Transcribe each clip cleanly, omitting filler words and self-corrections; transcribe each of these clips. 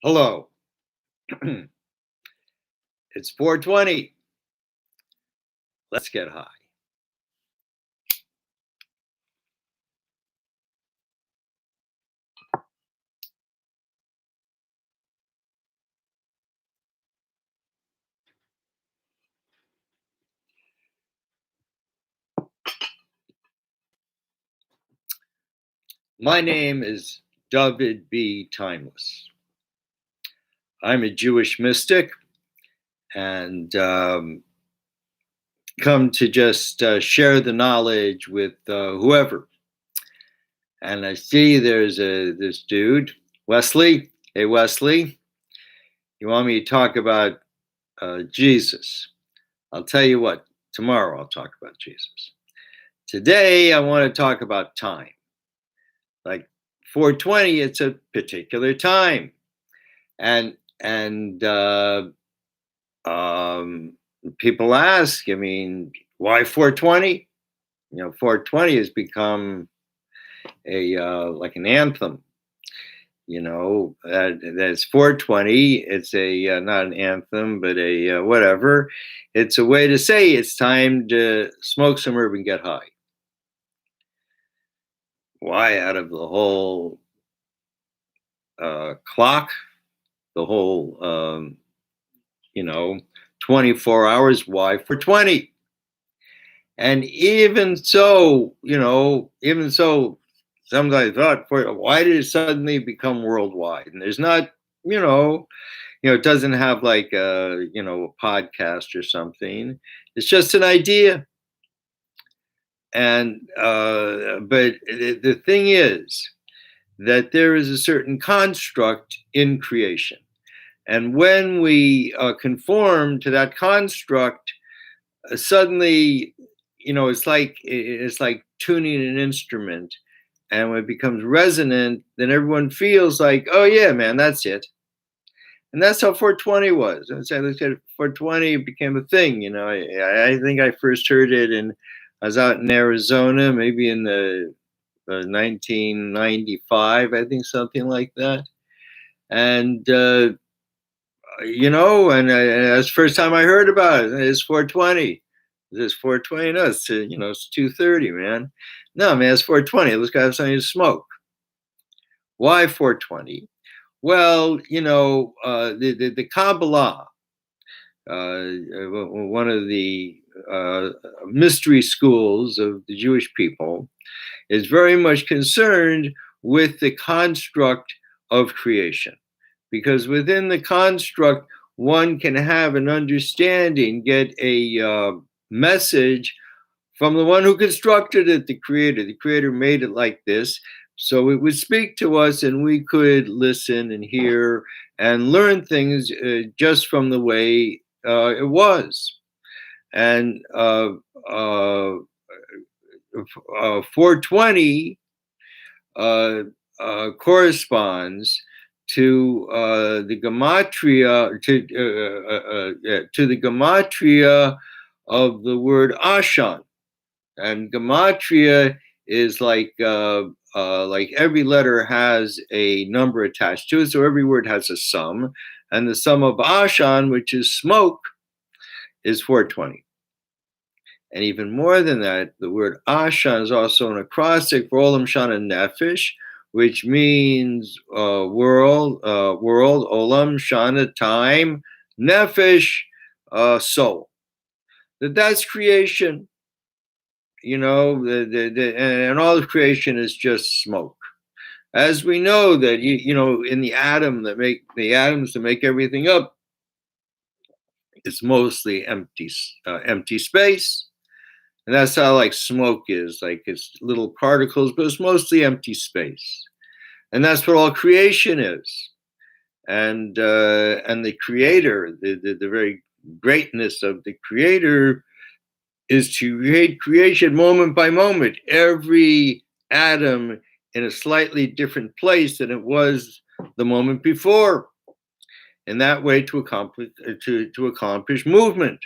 Hello. It's 4:20. Let's get high. My name is Dovid B. Timeless. I'm a Jewish mystic and come to just share the knowledge with whoever. And I see there's this dude, Wesley. Hey, Wesley, you want me to talk about Jesus? I'll tell you what, tomorrow I'll talk about Jesus. Today I want to talk about time. Like 4:20, it's a particular time, and people ask, I mean, why 4:20? 4:20 has become a like an anthem. That's 4:20. It's a not an anthem, but a whatever. It's a way to say it's time to smoke some herb and get high. Why, out of the whole clock, the whole 24 hours, why 4:20? And even so, sometimes I thought, why did it suddenly become worldwide? And there's not, it doesn't have like a podcast or something. It's just an idea. And but the thing is that there is a certain construct in creation, and when we conform to that construct, suddenly, it's like tuning an instrument, and when it becomes resonant, then everyone feels like, oh yeah, man, that's it. And that's how 4:20 was. And so let's get 4:20 became a thing. I think I first heard it, and I was out in Arizona, maybe in the 1995, I think, something like that. And and that's the first time I heard about it. It's 4:20. It's 4:20. No, it's 2:30, man. No, man, it's 4:20. Let's go have something to smoke. Why 4:20? Well, the Kabbalah, one of the mystery schools of the Jewish people, is very much concerned with the construct of creation. Because within the construct, one can have an understanding, get a message from the one who constructed it, the creator. The creator made it like this, so it would speak to us, and we could listen and hear and learn things just from the way it was. And 4:20 corresponds to the gematria to the gematria of the word Ashan, and gematria is like every letter has a number attached to it, so every word has a sum, and the sum of Ashan, which is smoke, is 4:20. And even more than that, the word Ashan is also an acrostic for Olam Shana Nefesh, which means world, Olam Shana, time, Nefesh, soul. That's creation. And all of creation is just smoke. As we know that in the atoms that make everything up, it's mostly empty space. And that's how like smoke is, like it's little particles, but it's mostly empty space. And that's what all creation is. And the creator, the very greatness of the creator is to create creation moment by moment, every atom in a slightly different place than it was the moment before. In that way, to accomplish movement.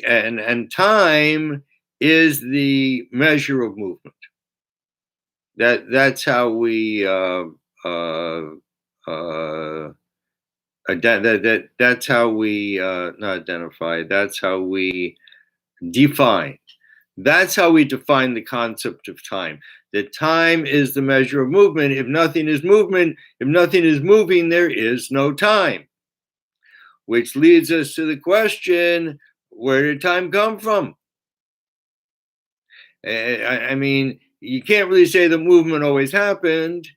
And time is the measure of movement. that's how we that's how we not identify. That's how we define. That's how we define the concept of time. That time is the measure of movement. If nothing is movement, if nothing is moving, there is no time. Which leads us to the question, where did time come from? I mean, you can't really say the movement always happened,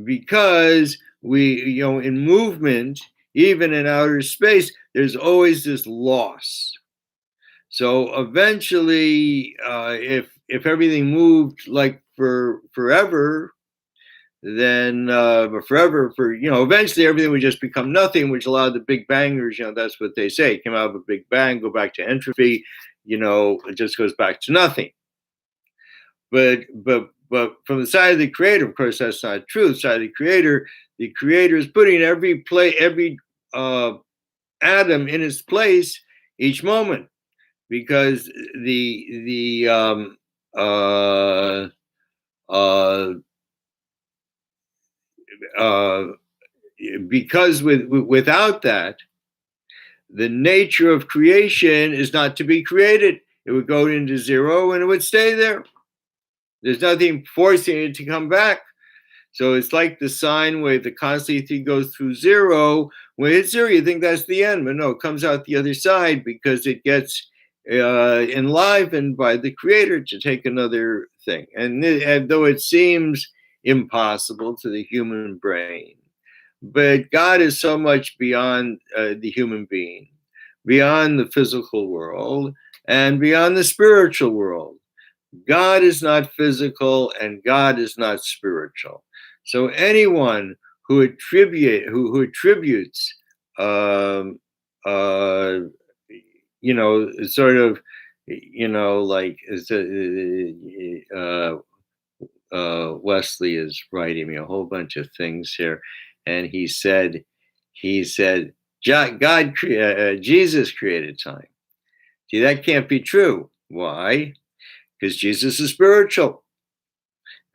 because in movement, even in outer space, there's always this loss. So eventually, if everything moved like for forever, then eventually everything would just become nothing, which allowed the Big Bangers. That's what they say: came out of a Big Bang, go back to entropy. It just goes back to nothing. But from the side of the creator, of course, that's not true. The side of the creator is putting every atom in its place each moment, because because without that, the nature of creation is not to be created. It would go into zero and it would stay there. There's nothing forcing it to come back. So it's like the sine wave, the constantly goes through zero. When it's zero, you think that's the end, but no, it comes out the other side because it gets enlivened by the creator to take another thing. And though it seems impossible to the human brain, but God is so much beyond the human being, beyond the physical world, and beyond the spiritual world. God is not physical and God is not spiritual. So anyone who attributes, sort of, like Wesley is writing me a whole bunch of things here, and he said, Jesus created time. See, that can't be true. Why? Because Jesus is spiritual,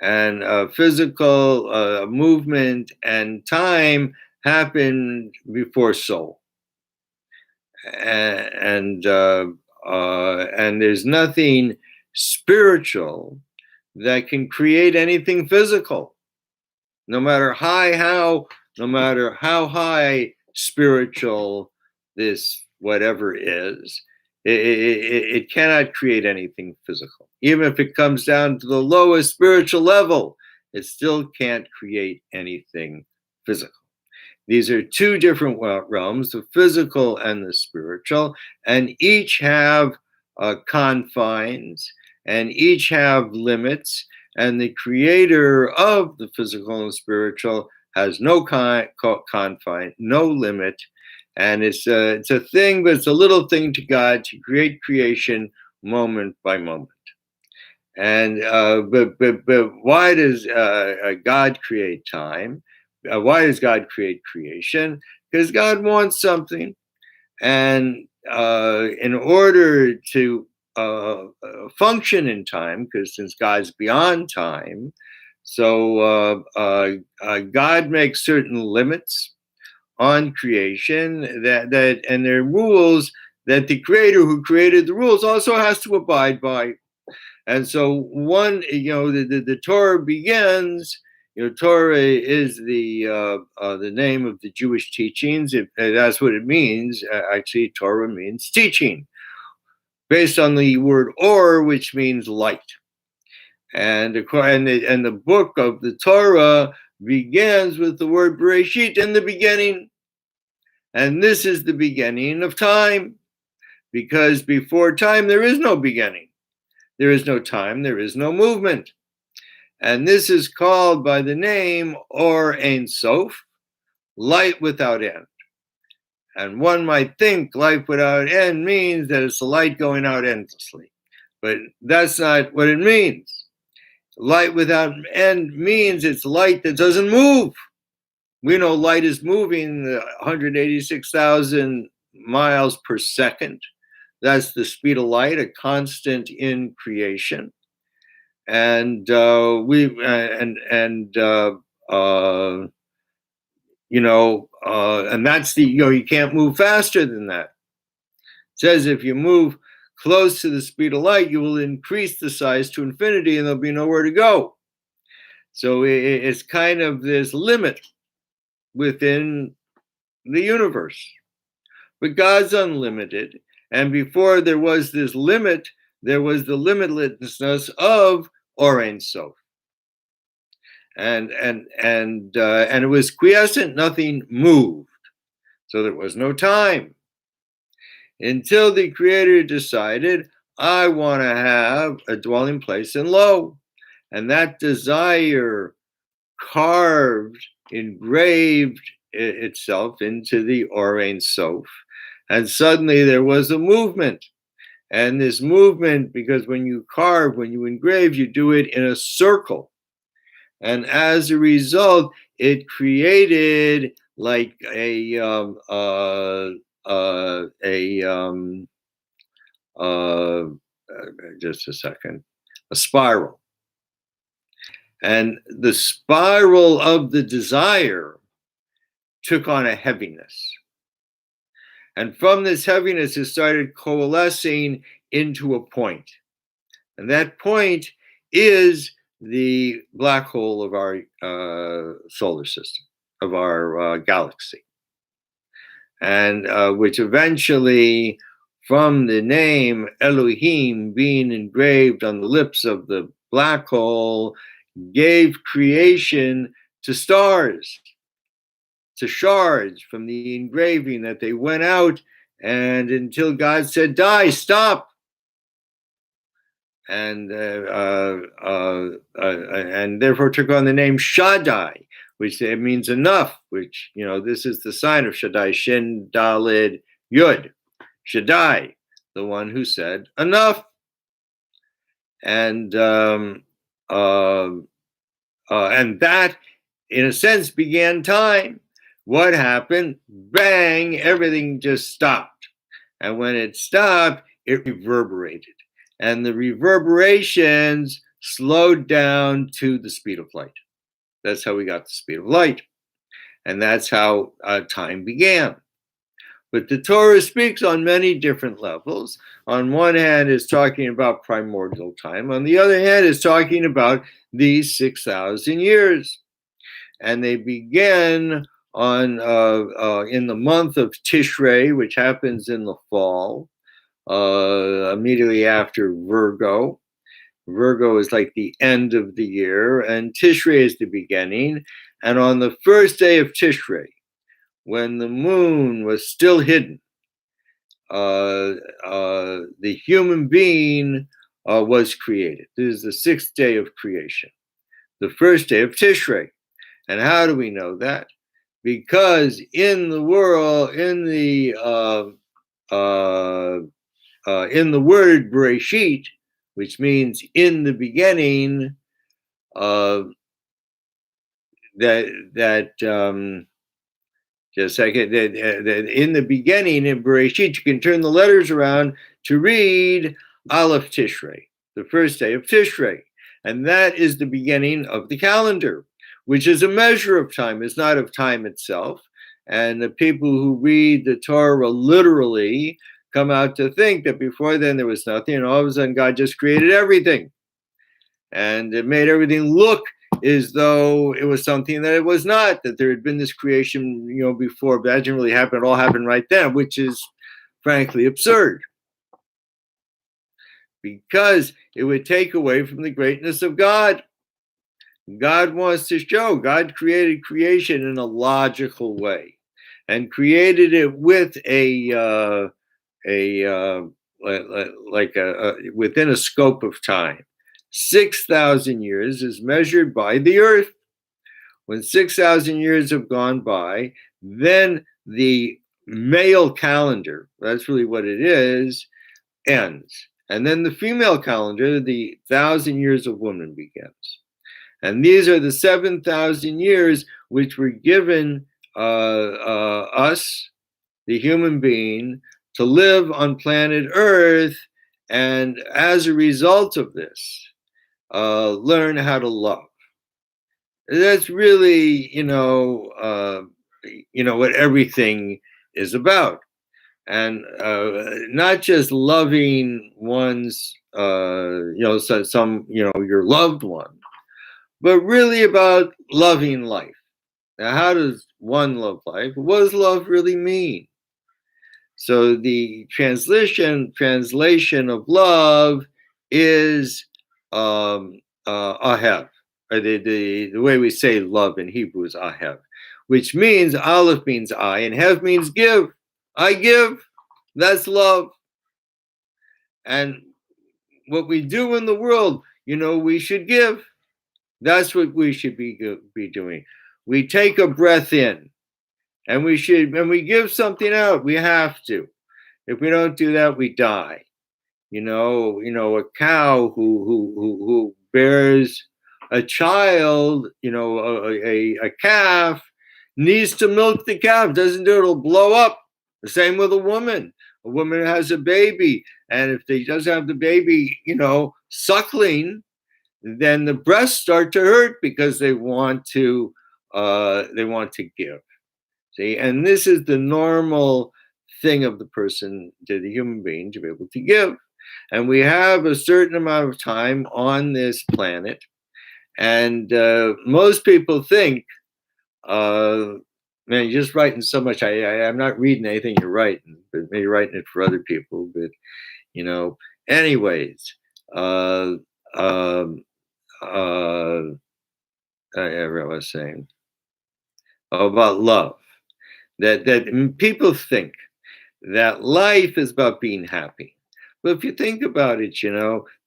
and physical movement and time happened before soul, and there's nothing spiritual that can create anything physical, no matter how high spiritual this whatever is. It cannot create anything physical. Even if it comes down to the lowest spiritual level, it still can't create anything physical. These are two different realms, the physical and the spiritual, and each have confines, and each have limits, and the creator of the physical and spiritual has no confine, no limit. And it's a thing, but it's a little thing to God to create creation moment by moment. And but why does God create time? Why does God create creation? Because God wants something, and in order to function in time, because since God's beyond time, so God makes certain limits on creation that and there are rules that the creator who created the rules also has to abide by. And so the Torah begins. Torah is the name of the Jewish teachings. That's what it means. Actually, Torah means teaching, based on the word or, which means light. And the book of the Torah begins with the word Bereshit, in the beginning. And this is the beginning of time, because before time there is no beginning. There is no time, there is no movement. And this is called by the name Or Ein Sof, light without end. And one might think light without end means that it's the light going out endlessly. But that's not what it means. Light without end means it's light that doesn't move. We know light is moving 186,000 miles per second. That's the speed of light, a constant in creation. and and that's you can't move faster than that. It says if you move close to the speed of light, you will increase the size to infinity, and there'll be nowhere to go. So it's kind of this limit within the universe. But God's unlimited. And before there was this limit, there was the limitlessness of Or Ein Sof. And it was quiescent, nothing moved. So there was no time. Until the Creator decided, I want to have a dwelling place in Lo. And that desire carved, engraved itself into the Or Ein Sof. And suddenly there was a movement. And this movement, because when you carve, when you engrave, you do it in a circle. And as a result, it created like just a second, a spiral. And the spiral of the desire took on a heaviness. And from this heaviness, it started coalescing into a point. And that point is the black hole of our solar system, of our galaxy. And which eventually, from the name Elohim being engraved on the lips of the black hole, gave creation to stars, to shards from the engraving, that they went out and until God said, die, stop. And therefore took on the name Shaddai, which means enough, which, this is the sign of Shaddai, Shin, Dalid, Yud. Shaddai, the one who said enough. And that, in a sense, began time. What happened? Bang, everything just stopped. And when it stopped, it reverberated. And the reverberations slowed down to the speed of light. That's how we got the speed of light. And that's how time began. But the Torah speaks on many different levels. On one hand, it's talking about primordial time. On the other hand, it's talking about these 6,000 years. And they begin on in the month of Tishrei, which happens in the fall, immediately after Virgo. Virgo is like the end of the year, and Tishrei is the beginning. And on the first day of Tishrei, when the moon was still hidden, the human being was created. This is the sixth day of creation, the first day of Tishrei. And how do we know that? Because in the world, in the word Bereshit, which means in the beginning, just a second, in the beginning in Bereshit, you can turn the letters around to read Aleph Tishrei, the first day of Tishrei. And that is the beginning of the calendar, which is a measure of time. It's not of time itself. And the people who read the Torah literally come out to think that before then there was nothing, and all of a sudden God just created everything. And it made everything look as though it was something that it was not, that there had been this creation, before, but that didn't really happen. It all happened right then, which is frankly absurd, because it would take away from the greatness of God. God wants to show, God created creation in a logical way, and created it with within a scope of time. 6,000 years is measured by the earth. When 6,000 years have gone by, then the male calendar, that's really what it is, ends. And then the female calendar, the 1,000 years of woman, begins. And these are the 7,000 years which were given us, the human being, to live on planet Earth. And as a result of this, learn how to love. That's really, what everything is about. And not just loving one's, your loved one, but really about loving life. Now, how does one love life? What does love really mean? So the translation of love is ahev. The way we say love in Hebrew is ahev, which means aleph means I and hev means give. I give. That's love. And what we do in the world, we should give. That's what we should be doing. We take a breath in, and we give something out. We have to. If we don't do that, we die. A cow who bears a child, a calf, needs to milk the calf. Doesn't do it, it'll blow up. The same with a woman. A woman has a baby, and if they doesn't have the baby, suckling, then the breasts start to hurt because they want to give. See, and this is the normal thing of the person, to the human being, to be able to give. And we have a certain amount of time on this planet, and most people think, man, you're just writing so much. I'm not reading anything you're writing, but maybe you're writing it for other people. But anyways, I was saying about love. That people think that life is about being happy. But if you think about it,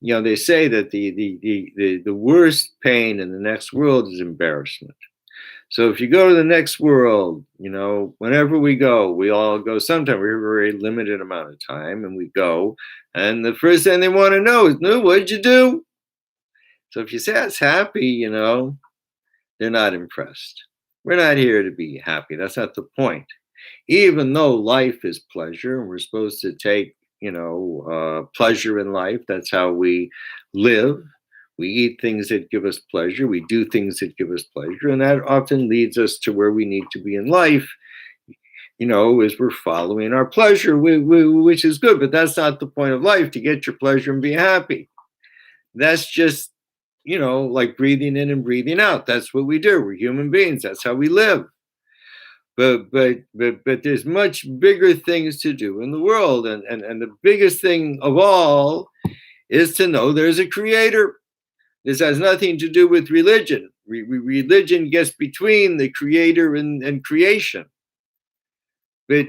they say that the worst pain in the next world is embarrassment. So if you go to the next world, whenever we go, we all go. Sometimes we're a very limited amount of time, and we go. And the first thing they want to know is, "No, what did you do?" So if you say it's happy, they're not impressed. We're not here to be happy. That's not the point. Even though life is pleasure, and we're supposed to take, pleasure in life. That's how we live. We eat things that give us pleasure. We do things that give us pleasure. And that often leads us to where we need to be in life, as we're following our pleasure, which is good. But that's not the point of life, to get your pleasure and be happy. That's just, like breathing in and breathing out. That's what we do. We're human beings. That's how we live. But there's much bigger things to do in the world. And the biggest thing of all is to know there's a creator. This has nothing to do with religion. Religion gets between the creator and creation. But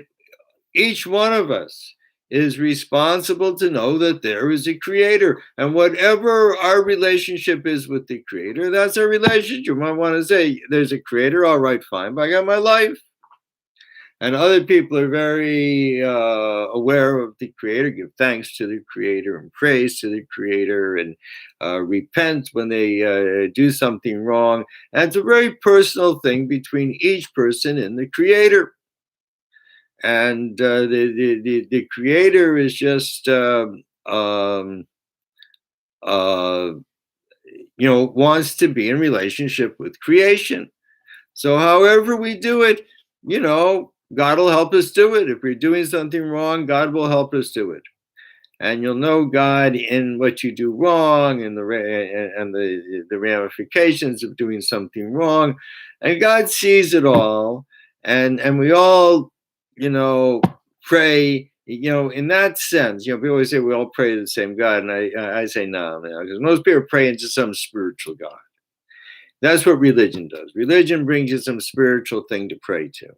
each one of us is responsible to know that there is a creator. And whatever our relationship is with the creator, that's our relationship. You might want to say, there's a creator, all right, fine, but I got my life. And other people are very aware of the creator, give thanks to the creator and praise to the creator, and repent when they do something wrong. And it's a very personal thing between each person and the creator. And the creator is just, wants to be in relationship with creation. So however we do it, God will help us do it. If we're doing something wrong, God will help us do it. And you'll know God in what you do wrong, and the ramifications of doing something wrong. And God sees it all. And we all, pray, in that sense. People always say we all pray to the same God. And I say no, because most people are praying to some spiritual God. That's what religion does. Religion brings you some spiritual thing to pray to.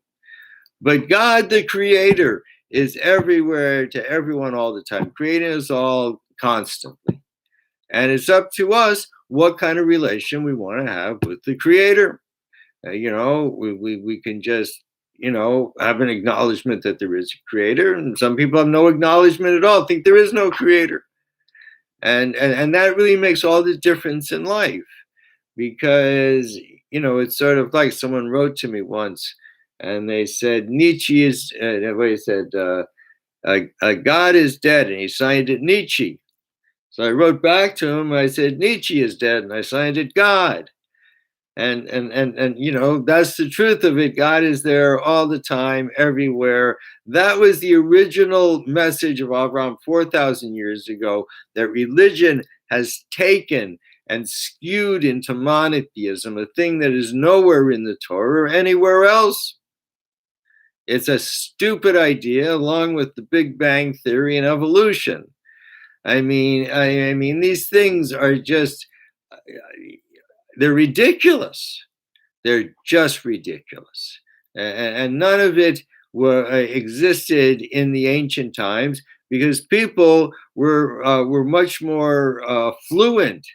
But God, the creator, is everywhere to everyone all the time, creating us all constantly. And it's up to us what kind of relation we want to have with the creator. We can just, have an acknowledgement that there is a creator. And some people have no acknowledgement at all, think there is no creator. And that really makes all the difference in life. Because, it's sort of like someone wrote to me once, and they said, Nietzsche is, God is dead, and he signed it Nietzsche. So I wrote back to him. I said, Nietzsche is dead. And I signed it God. And you know, that's the truth of it. God is there all the time, everywhere. That was the original message of Abraham 4,000 years ago, that religion has taken and skewed into monotheism, a thing that is nowhere in the Torah or anywhere else. It's a stupid idea, along with the Big Bang Theory and evolution. I mean, these things are just, they're ridiculous. They're just ridiculous. And none of it existed in the ancient times, because people were much more fluent,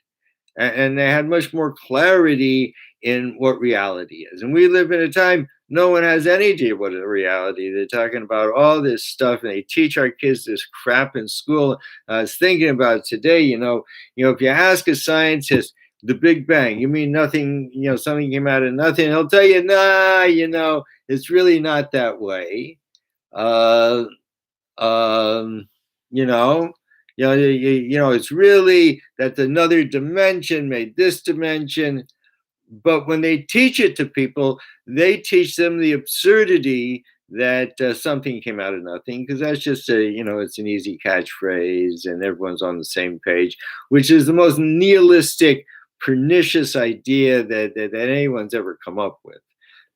and they had much more clarity in what reality is. And we live in a time no one has any idea what a reality. They're talking about all this stuff, and they teach our kids this crap in school. I was thinking about today, if you ask a scientist, the Big Bang, you mean nothing, something came out of nothing, he'll tell you, nah, it's really not that way. It's really that another dimension made this dimension. But when they teach it to people, they teach them the absurdity that something came out of nothing, because that's just it's an easy catchphrase and everyone's on the same page, which is the most nihilistic, pernicious idea that anyone's ever come up with.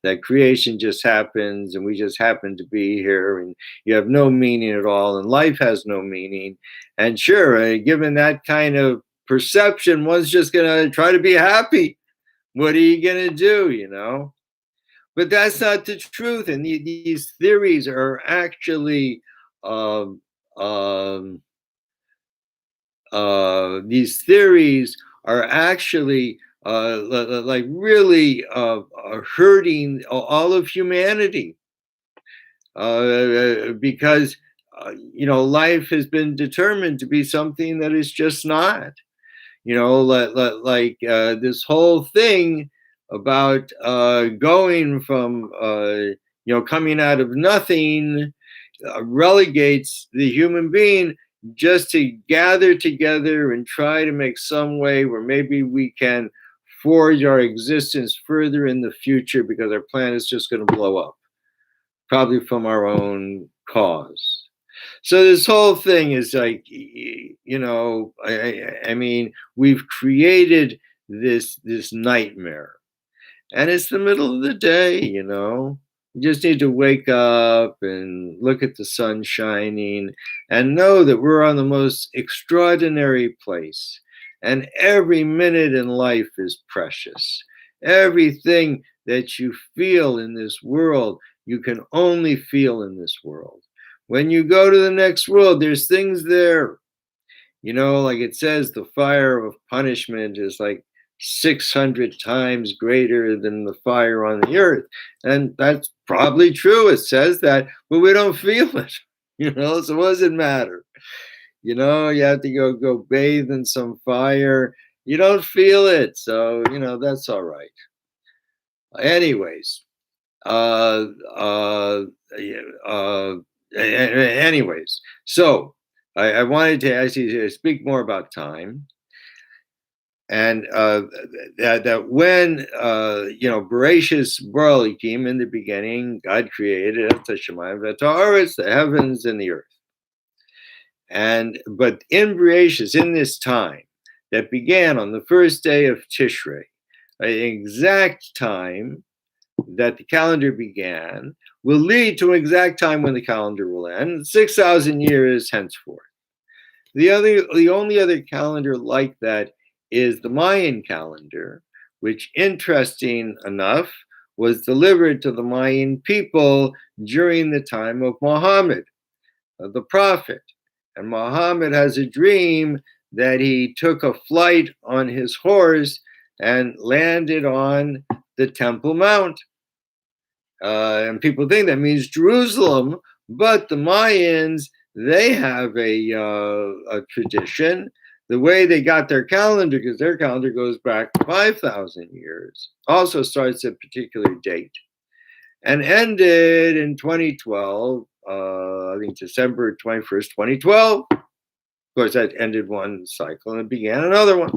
That creation just happens and we just happen to be here, and you have no meaning at all, and life has no meaning. And sure, given that kind of perception, one's just going to try to be happy. What are you going to do, But that's not the truth. And these theories are actually, these theories are actually like really hurting all of humanity, because life has been determined to be something that is just not. Like this whole thing about going from coming out of nothing relegates the human being just to gather together and try to make some way where maybe we can forge our existence further in the future, because our planet is just going to blow up, probably from our own cause. So this whole thing is like, I mean, we've created this nightmare, and it's the middle of the day. You just need to wake up and look at the sun shining and know that we're on the most extraordinary place. And every minute in life is precious. Everything that you feel in this world, you can only feel in this world. When you go to the next world, there's things there. Like it says, the fire of punishment is like 600 times greater than the fire on the earth. And that's probably true. It says that, but we don't feel it, so what does it matter? You have to go bathe in some fire. You don't feel it. So, that's all right. Anyways, so I wanted to actually speak more about time, and that when Bereshis bara Elohim, in the beginning, God created the heavens and the earth. But in Bereshis, in this time that began on the first day of Tishrei, an exact time that the calendar began will lead to an exact time when the calendar will end, 6,000 years henceforth. The only other calendar like that is the Mayan calendar, which, interesting enough, was delivered to the Mayan people during the time of Muhammad, the prophet. And Muhammad has a dream that he took a flight on his horse and landed on the Temple Mount. And people think that means Jerusalem, but the Mayans, they have a tradition. The way they got their calendar, because their calendar goes back 5,000 years, also starts at a particular date, and ended in 2012, I think December 21st, 2012. course, that ended one cycle and began another one.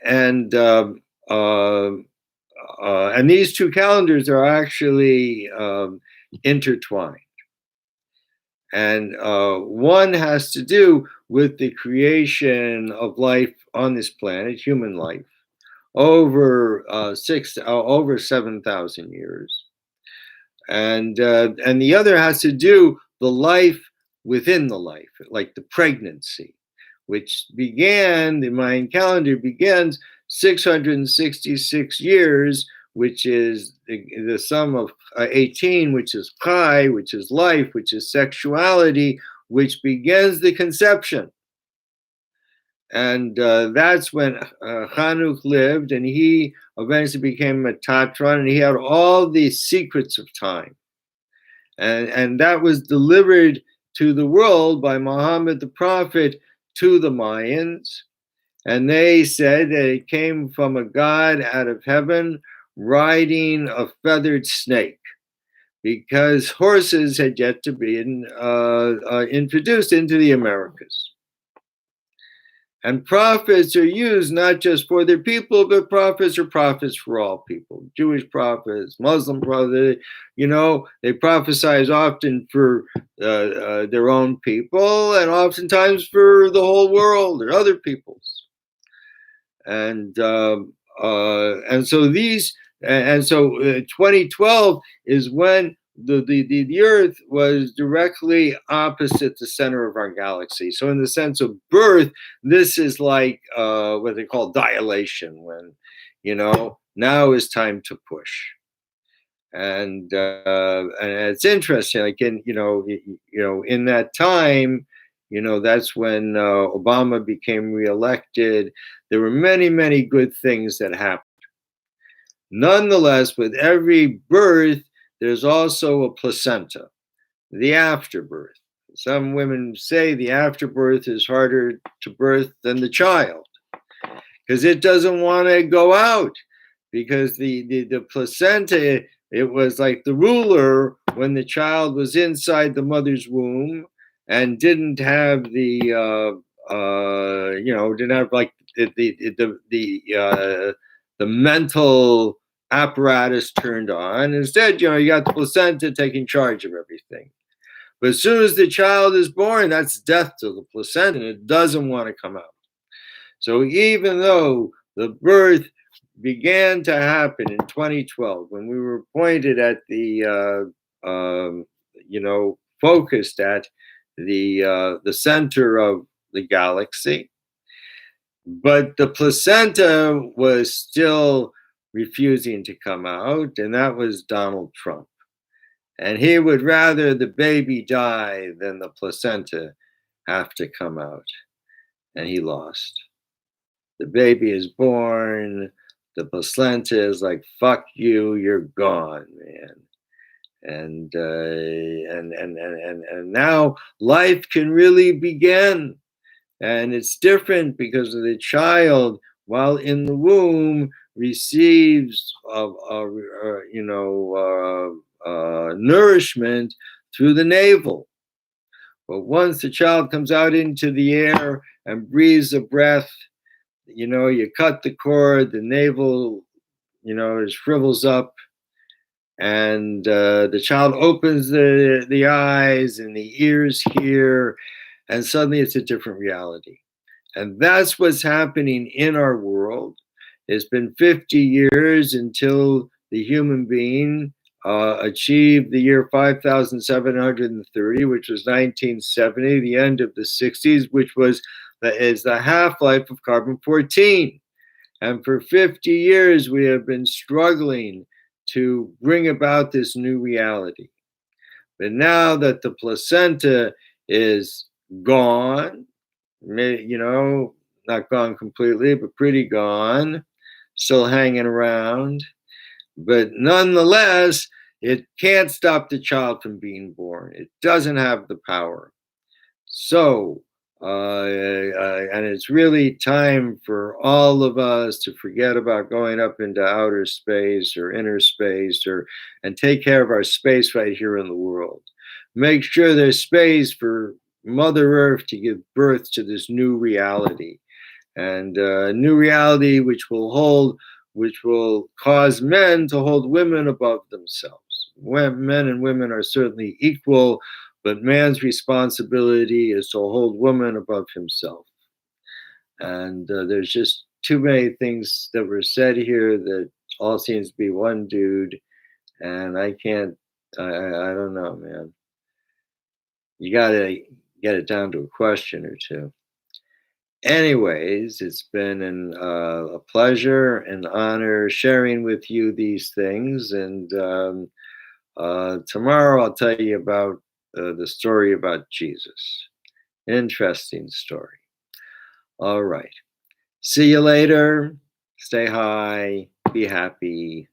And and these two calendars are actually intertwined. And one has to do with the creation of life on this planet, human life, over 7,000 years, and the other has to do the life within the life, like the pregnancy, which began. The Mayan calendar begins 666 years, which is the sum of 18, which is Chai, which is life, which is sexuality, which begins the conception. And that's when Chanukh lived, and he eventually became a Tatron, and he had all the secrets of time. And that was delivered to the world by Muhammad the Prophet to the Mayans. And they said that it came from a god out of heaven riding a feathered snake, because horses had yet to be introduced into the Americas. And prophets are used not just for their people, but prophets are prophets for all people. Jewish prophets, Muslim prophets, they prophesize often for their own people, and oftentimes for the whole world or other peoples. And so 2012 is when the Earth was directly opposite the center of our galaxy. So in the sense of birth, this is like what they call dilation, when, now is time to push. And it's interesting, like in that time, that's when Obama became reelected. There were many, many good things that happened. Nonetheless, with every birth, there's also a placenta, the afterbirth. Some women say the afterbirth is harder to birth than the child, because it doesn't want to go out, because the placenta, it was like the ruler when the child was inside the mother's womb and didn't have didn't have like the mental apparatus turned on. Instead, you got the placenta taking charge of everything. But as soon as the child is born, that's death to the placenta, and it doesn't want to come out. So even though the birth began to happen in 2012, when we were pointed at the, focused at the center of the galaxy, but the placenta was still refusing to come out, and that was Donald Trump. And he would rather the baby die than the placenta have to come out. And he lost. The baby is born. The placenta is like, fuck you, you're gone, man. And now life can really begin. And it's different because of the child, while in the womb, receives nourishment through the navel. But once the child comes out into the air and breathes a breath, you cut the cord, the navel, it shrivels up, and the child opens the eyes and the ears hear, and suddenly it's a different reality. And that's what's happening in our world. It's been 50 years until the human being achieved the year 5,730, which was 1970, the end of the 60s, which is the half-life of carbon-14. And for 50 years, we have been struggling to bring about this new reality. But now that the placenta is gone, not gone completely, but pretty gone, still hanging around. But nonetheless, it can't stop the child from being born. It doesn't have the power. So, and it's really time for all of us to forget about going up into outer space or inner space, and take care of our space right here in the world. Make sure there's space for Mother Earth to give birth to this new reality, and a new reality which will cause men to hold women above themselves. Men and women are certainly equal, but man's responsibility is to hold woman above himself. And there's just too many things that were said here that all seems to be one dude, and I can't. I don't know, man. You gotta get it down to a question or two. Anyways, it's been a pleasure and honor sharing with you these things. And tomorrow I'll tell you about the story about Jesus. Interesting story. All right. See you later. Stay high. Be happy.